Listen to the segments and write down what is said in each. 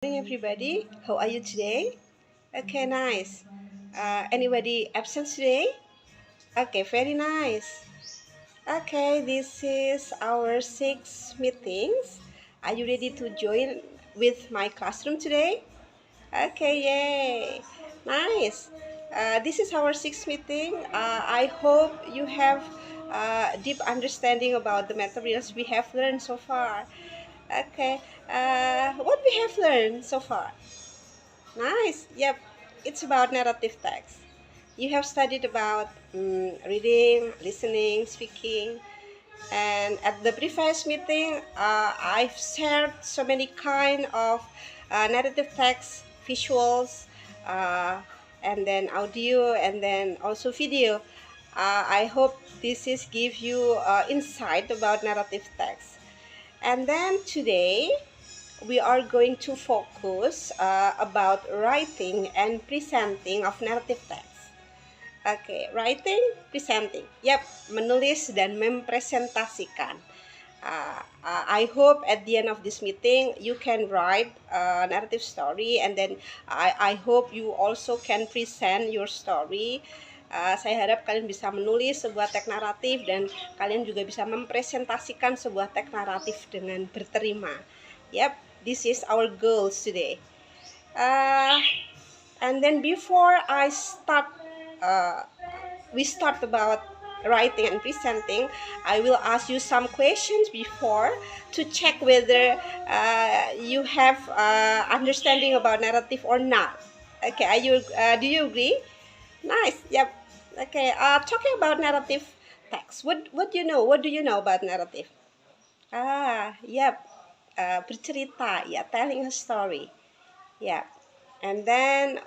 Morning, everybody. How are you today? Okay, nice. Anybody absent today? Okay, very nice. Okay, this is our sixth meetings. Are you ready to join with my classroom today? Okay, yay. Nice. This is our sixth meeting. I hope you have deep understanding about the materials we have learned so far. Okay, what we have learned so far? Nice. Yep. It's about narrative text. You have studied about reading, listening, speaking, and at the previous meeting, I've shared so many kind of narrative text, visuals, uh, and then audio, and then also video. I hope this is give you insight about narrative text. And then today, we are going to focus about writing and presenting of narrative text. Okay, writing, presenting. Yep, menulis dan mempresentasikan. I hope at the end of this meeting you can write a narrative story, and then I hope you also can present your story. Saya harap kalian bisa menulis sebuah teks naratif dan kalian juga bisa mempresentasikan sebuah teks naratif dengan berterima. Yep, this is our goals today. And then before I start, we start about writing and presenting, I will ask you some questions before to check whether you have understanding about narrative or not. Okay, are you? Do you agree? Nice. Yep. Okay. Talking about narrative text, what do you know? What do you know about narrative? Yep. Bercerita, yeah, telling a story. Yeah. And then,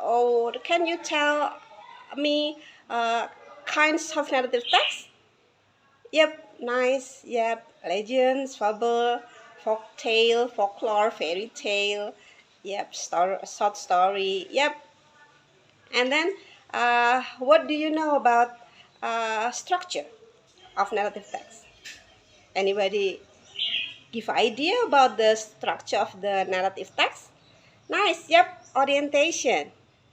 can you tell me kinds of narrative text? Yep, nice. Yep, legends, fable, folk tale, folklore, fairy tale. Yep, short story. Yep. And then, what do you know about structure of narrative text? Anybody give idea about the structure of the narrative text? Nice. Yep, orientation,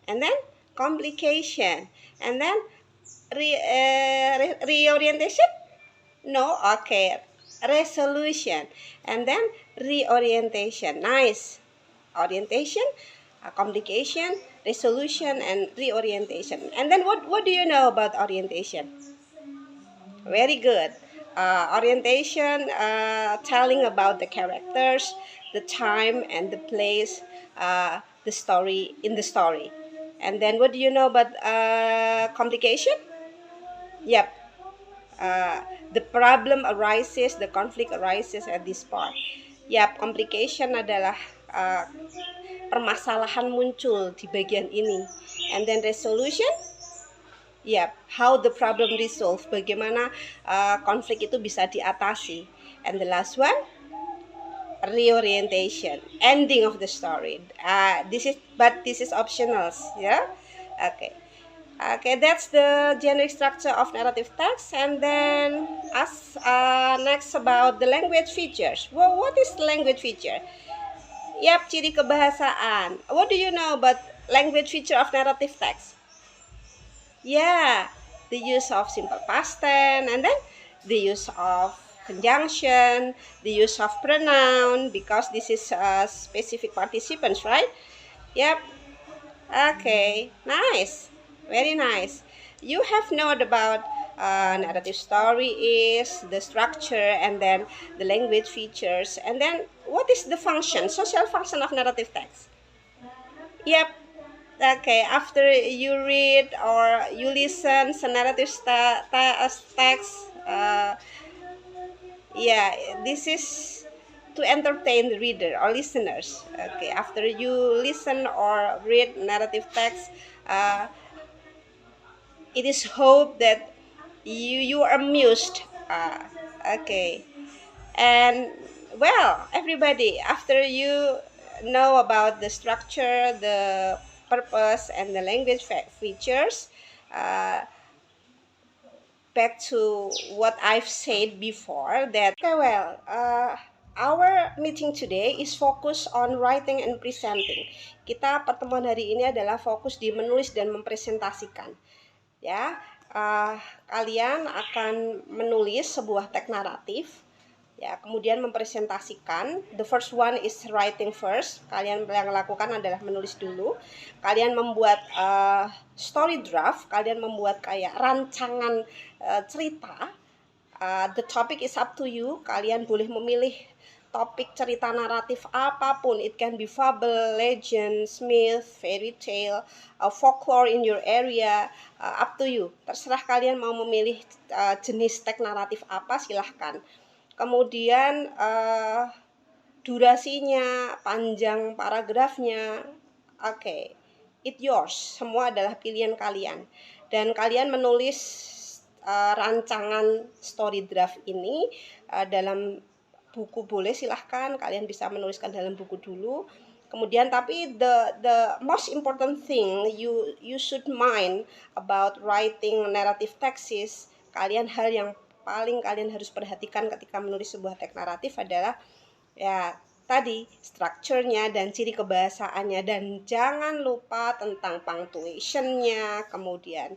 and then complication, and then reorientation. No, okay, resolution, and then reorientation. Nice. Orientation, complication, resolution, and reorientation. And then what do you know about orientation? Very good. Orientation, telling about the characters, the time and the place, the story in the story. And then what do you know about complication? Yep. Uh, the problem arises, the conflict arises at this part. Yap, complication adalah permasalahan muncul di bagian ini. And then resolution, yep, how the problem resolved, bagaimana konflik itu bisa diatasi. And the last one, reorientation, ending of the story. This is optional, yeah. Okay. Okay, that's the generic structure of narrative text. And then as next about the language features. Well, what is language feature? Yep, ciri kebahasaan. What do you know about language feature of narrative text? Yeah, the use of simple past tense, and then the use of conjunction, the use of pronoun, because this is specific participants, right? Yep. Okay, nice. Very nice. You have known about narrative story is, the structure, and then the language features. And then what is the function, social function of narrative text? Yep. Okay, after you read or you listen some narrative text, yeah, this is to entertain the reader or listeners. Okay, after you listen or read narrative text, it is hope that you are amused. Okay, and well, everybody, after you know about the structure, the purpose, and the language features, back to what I've said before, that okay, well, our meeting today is focus on writing and presenting. Pertemuan hari ini adalah fokus di menulis dan mempresentasikan. Ya, kalian akan menulis sebuah teks naratif. Ya, kemudian mempresentasikan. The first one is writing first. Kalian yang lakukan adalah menulis dulu. Kalian membuat story draft. Kalian membuat kayak rancangan cerita. The topic is up to you. Kalian boleh memilih topik cerita naratif apapun. It can be fable, legend, myth, fairy tale, folklore in your area. Up to you. Terserah kalian mau memilih jenis teks naratif apa, silahkan. Kemudian durasinya, panjang paragrafnya, oke, it yours, semua adalah pilihan kalian. Dan kalian menulis rancangan story draft ini dalam buku boleh, silahkan. Kalian bisa menuliskan dalam buku dulu. Kemudian tapi the most important thing you should mind about writing narrative texts, hal yang paling kalian harus perhatikan ketika menulis sebuah teks naratif adalah ya tadi strukturnya dan ciri kebahasaannya, dan jangan lupa tentang punctuation-nya, kemudian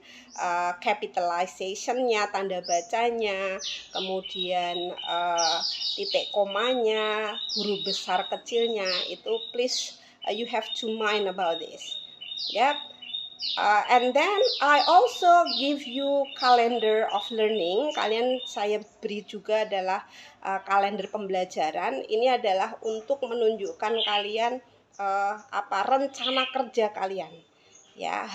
capitalization-nya, tanda bacanya, kemudian titik komanya, huruf besar kecilnya, itu please you have to mind about this. Yep. And then I also give you calendar of learning. Saya beri juga adalah kalender pembelajaran. Ini adalah untuk menunjukkan kalian rencana kerja kalian. Ya,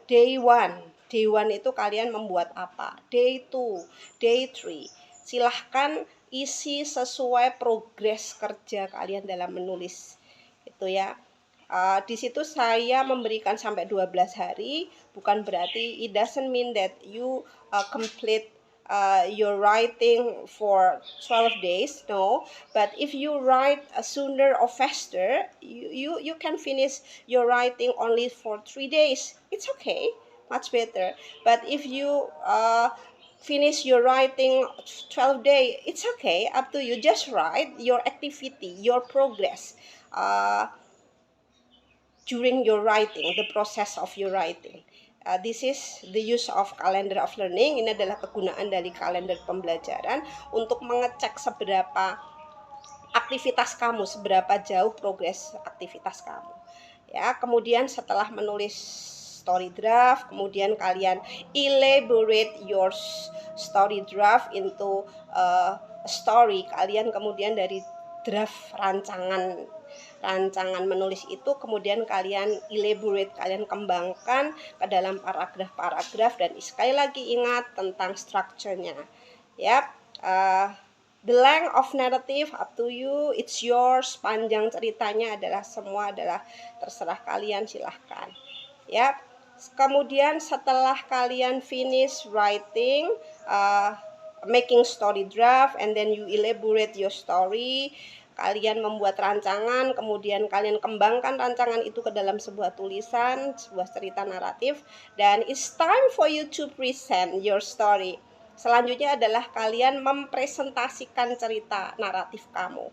day one itu kalian membuat apa? Day 2, day 3. Silahkan isi sesuai progres kerja kalian dalam menulis. Itu ya. Di situ saya memberikan sampai 12 hari, bukan berarti it doesn't mean that you complete your writing for 12 days, no. But if you write sooner or faster, you can finish your writing only for 3 days. It's okay, much better. But if you finish your writing 12 days, it's okay, up to you. Just write your activity, your progress during your writing, the process of your writing. This is the use of calendar of learning. Ini adalah kegunaan dari kalender pembelajaran untuk mengecek seberapa aktivitas kamu, seberapa jauh progres aktivitas kamu. Ya, kemudian setelah menulis story draft, kemudian kalian elaborate your story draft into a story. Kalian kemudian dari draft rancangan menulis itu kemudian kalian elaborate, kalian kembangkan ke dalam paragraf-paragraf, dan sekali lagi ingat tentang strukturnya. Yap, the length of narrative up to you, it's yours. Panjang ceritanya semua adalah terserah kalian, silahkan. Yap, kemudian setelah kalian finish writing, making story draft, and then you elaborate your story. Kalian membuat rancangan, kemudian kalian kembangkan rancangan itu ke dalam sebuah tulisan, sebuah cerita naratif, dan it's time for you to present your story. Selanjutnya adalah kalian mempresentasikan cerita naratif kamu.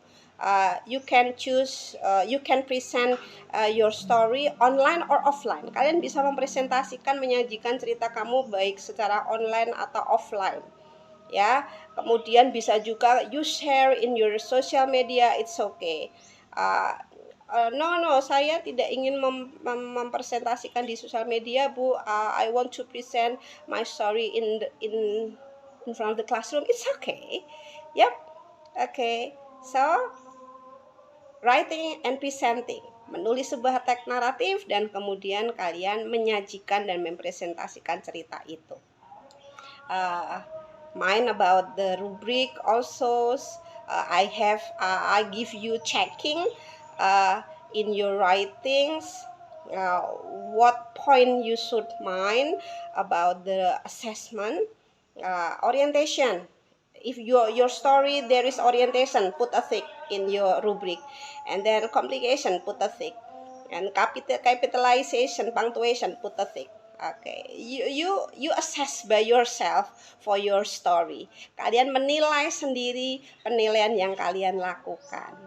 You can choose, you can present your story online or offline. Kalian bisa mempresentasikan, menyajikan cerita kamu baik secara online atau offline. Ya, kemudian bisa juga you share in your social media, it's okay. No, saya tidak ingin mempresentasikan di sosial media, Bu. I want to present my story in front of the classroom. It's okay. Yep. Okay. So, writing and presenting, menulis sebuah teks naratif dan kemudian kalian menyajikan dan mempresentasikan cerita itu. Mind about the rubric also. I give you checking in your writings what point you should mind about the assessment. Orientation, if your story there is orientation, put a tick in your rubric, and then complication, put a tick, and capitalization, punctuation, put a tick. Okay, you assess by yourself for your story. Kalian menilai sendiri penilaian yang kalian lakukan.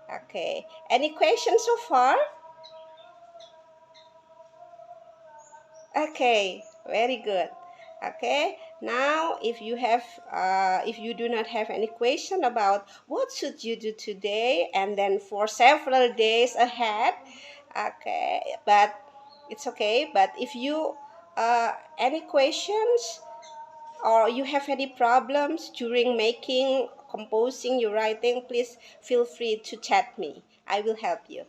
Okay, any questions so far? Okay, very good. Okay, now if you do not have any question about what should you do today and then for several days ahead, okay, but it's okay. But if you any questions or you have any problems during making, composing your writing, please feel free to chat me. I will help you.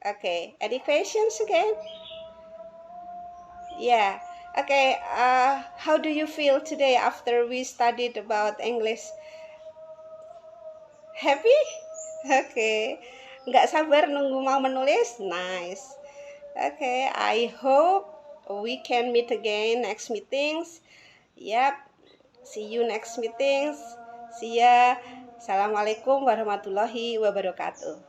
Okay, any questions again? Yeah. Okay. How do you feel today after we studied about English? Happy? Okay. Nggak sabar nunggu mau menulis? Nice. Okay. I hope we can meet again next meetings. Yep. See you next meetings. See ya. Assalamualaikum warahmatullahi wabarakatuh.